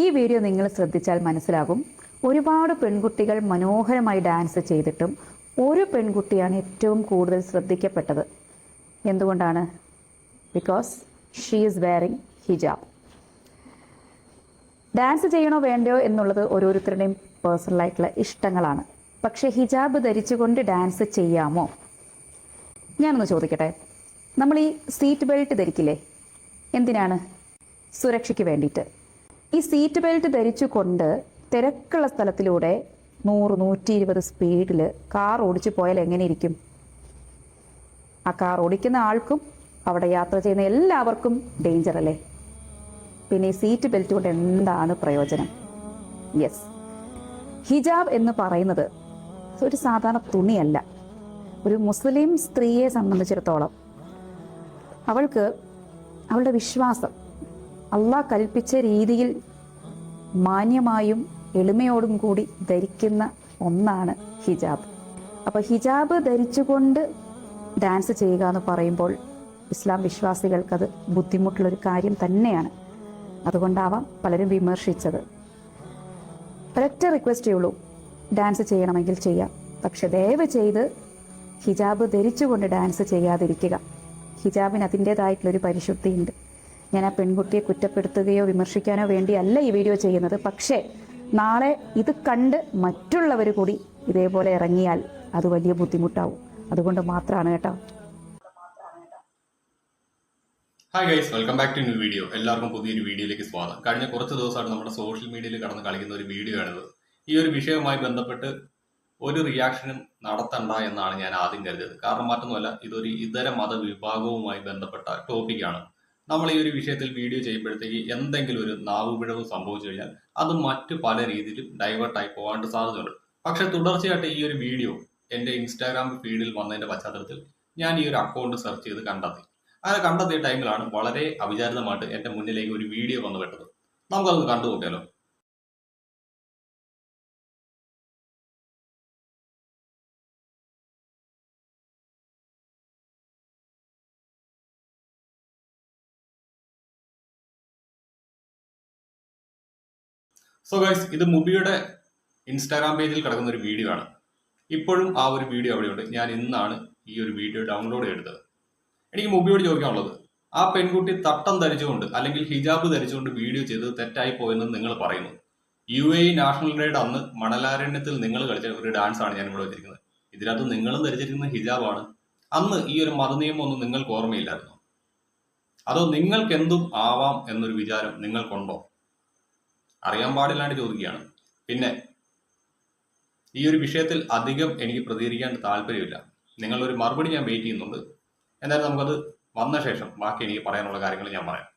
ഈ വീഡിയോ നിങ്ങൾ ശ്രദ്ധിച്ചാൽ മനസ്സിലാകും, ഒരുപാട് പെൺകുട്ടികൾ മനോഹരമായി ഡാൻസ് ചെയ്തിട്ടും ഒരു പെൺകുട്ടിയാണ് ഏറ്റവും കൂടുതൽ ശ്രദ്ധിക്കപ്പെട്ടത്. എന്തുകൊണ്ടാണ്? Because she is wearing hijab. Dance ചെയ്യണോ വേണ്ടയോ എന്നുള്ളത് ഓരോരുത്തരുടെയും പേഴ്സണലായിട്ടുള്ള ഇഷ്ടങ്ങളാണ്. പക്ഷെ ഹിജാബ് ധരിച്ചുകൊണ്ട് ഡാൻസ് ചെയ്യാമോ? ഞാനൊന്ന് ചോദിക്കട്ടെ. നമ്മൾ ഈ സീറ്റ് ബെൽറ്റ് ധരിക്കില്ലേ? എന്തിനാണ്? സുരക്ഷയ്ക്ക് വേണ്ടിയിട്ട്. ഈ സീറ്റ് ബെൽറ്റ് ധരിച്ചുകൊണ്ട് തിരക്കുള്ള സ്ഥലത്തിലൂടെ 100-120 സ്പീഡിൽ കാർ ഓടിച്ചു പോയാൽ എങ്ങനെ ഇരിക്കും? ആ കാർ ഓടിക്കുന്ന ആൾക്കും അവിടെ യാത്ര ചെയ്യുന്ന എല്ലാവർക്കും ഡേഞ്ചർ അല്ലേ? പിന്നെ ഈ സീറ്റ് ബെൽറ്റ് കൊണ്ട് എന്താണ് പ്രയോജനം? യെസ്, ഹിജാബ് എന്ന് പറയുന്നത് ഒരു സാധാരണ തുണിയല്ല. ഒരു മുസ്ലിം സ്ത്രീയെ സംബന്ധിച്ചിടത്തോളം അവൾക്ക് അവളുടെ വിശ്വാസം അള്ളാഹ് കൽപ്പിച്ച രീതിയിൽ മാന്യമായും എളിമയോടും കൂടി ധരിക്കുന്ന ഒന്നാണ് ഹിജാബ്. അപ്പോൾ ഹിജാബ് ധരിച്ചുകൊണ്ട് ഡാൻസ് ചെയ്യുക എന്ന് പറയുമ്പോൾ ഇസ്ലാം വിശ്വാസികൾക്കത് ബുദ്ധിമുട്ടുള്ളൊരു കാര്യം തന്നെയാണ്. അതുകൊണ്ടാവാം പലരും വിമർശിച്ചത്. ഒരൊറ്റ റിക്വസ്റ്റേ ഉള്ളൂ, ഡാൻസ് ചെയ്യണമെങ്കിൽ ചെയ്യാം, പക്ഷെ ദയവ് ചെയ്ത് ഹിജാബ് ധരിച്ചുകൊണ്ട് ഡാൻസ് ചെയ്യാതിരിക്കുക. ഹിജാബിന് അതിൻ്റേതായിട്ടുള്ളൊരു പരിശുദ്ധിയുണ്ട്. ഞാൻ ആ പെൺകുട്ടിയെ കുറ്റപ്പെടുത്തുകയോ വിമർശിക്കാനോ വേണ്ടിയല്ല ഈ വീഡിയോ ചെയ്യുന്നത്. പക്ഷേ നാളെ ഇത് കണ്ട് മറ്റുള്ളവർ കൂടി ഇതേപോലെ ഇറങ്ങിയാൽ അത് വലിയ ബുദ്ധിമുട്ടാവും. അതുകൊണ്ട് മാത്രമാണ് കേട്ടോ. Hi guys, welcome back to new video. എല്ലാവർക്കും പുതിയൊരു വീഡിയോയിലേക്ക് സ്വാഗതം. കഴിഞ്ഞ കുറച്ച് ദിവസമായിട്ട് നമ്മുടെ സോഷ്യൽ മീഡിയയിൽ കടന്ന് കളിക്കുന്ന ഒരു വീഡിയോ ആണിത്. ഈ ഒരു വിഷയവുമായി ബന്ധപ്പെട്ട് ഒരു റിയാക്ഷനും നടത്തണ്ട എന്നാണ് ഞാൻ ആദ്യം കരുതിയത്. കാരണം മറ്റൊന്നുമല്ല, ഇതൊരു ഇതര മതവിഭാഗവുമായി ബന്ധപ്പെട്ട ടോപ്പിക്കാണ്. നമ്മൾ ഈ ഒരു വിഷയത്തിൽ വീഡിയോ ചെയ്യുമ്പോഴത്തേക്ക് എന്തെങ്കിലും ഒരു നാവുപിഴവ് സംഭവിച്ചു കഴിഞ്ഞാൽ അത് മറ്റു പല രീതിയിലും ഡൈവേർട്ടായി പോകാണ്ട് സാധ്യതയുണ്ട്. പക്ഷെ തുടർച്ചയായിട്ട് ഈ ഒരു വീഡിയോ എൻ്റെ ഇൻസ്റ്റാഗ്രാം ഫീഡിൽ വന്നതിന്റെ പശ്ചാത്തലത്തിൽ ഞാൻ ഈ ഒരു അക്കൗണ്ട് സെർച്ച് ചെയ്ത് കണ്ടെത്തി. അങ്ങനെ കണ്ടെത്തിയ ടൈമിലാണ് വളരെ അവിചാരിതമായിട്ട് എൻ്റെ മുന്നിലേക്ക് ഒരു വീഡിയോ വന്നു പെട്ടത്. നമുക്കതൊന്ന് കണ്ടു നോക്കിയാലോ. സോ ഗൈസ്, ഇത് മുബിയുടെ ഇൻസ്റ്റാഗ്രാം പേജിൽ കിടക്കുന്ന ഒരു വീഡിയോ ആണ്. ഇപ്പോഴും ആ ഒരു വീഡിയോ അവിടെയുണ്ട്. ഞാൻ ഇന്നാണ് ഈ ഒരു വീഡിയോ ഡൗൺലോഡ് ചെയ്തത്. എനിക്ക് മുബിയോട് ചോദിക്കാനുള്ളത്, ആ പെൺകുട്ടി തട്ടം ധരിച്ചുകൊണ്ട് അല്ലെങ്കിൽ ഹിജാബ് ധരിച്ചുകൊണ്ട് വീഡിയോ ചെയ്തത് തെറ്റായി പോയെന്ന് നിങ്ങൾ പറയുന്നു. UAE നാഷണൽ ഡേയുടെ അന്ന് മണലാരണ്യത്തിൽ നിങ്ങൾ കളിച്ച ഒരു ഡാൻസ് ആണ് ഞാൻ ഇവിടെ വെച്ചിരിക്കുന്നത്. ഇതിനകത്ത് നിങ്ങളും ധരിച്ചിരിക്കുന്ന ഹിജാബാണ്. അന്ന് ഈ ഒരു മതനിയമം ഒന്നും നിങ്ങൾക്ക് ഓർമ്മയില്ലായിരുന്നു? അതോ നിങ്ങൾക്ക് എന്തും ആവാം എന്നൊരു വിചാരം നിങ്ങൾക്കുണ്ടോ? അറിയാൻ പാടില്ലാണ്ട് ചോദിക്കുകയാണ്. പിന്നെ ഈ ഒരു വിഷയത്തിൽ അധികം എനിക്ക് പ്രതികരിക്കാൻ താല്പര്യമില്ല. നിങ്ങളൊരു മറുപടി ഞാൻ വെയിറ്റ് ചെയ്യുന്നുണ്ട്. എന്തായാലും നമുക്കത് വന്ന ശേഷം ബാക്കി എനിക്ക് പറയാനുള്ള കാര്യങ്ങൾ ഞാൻ പറയാം.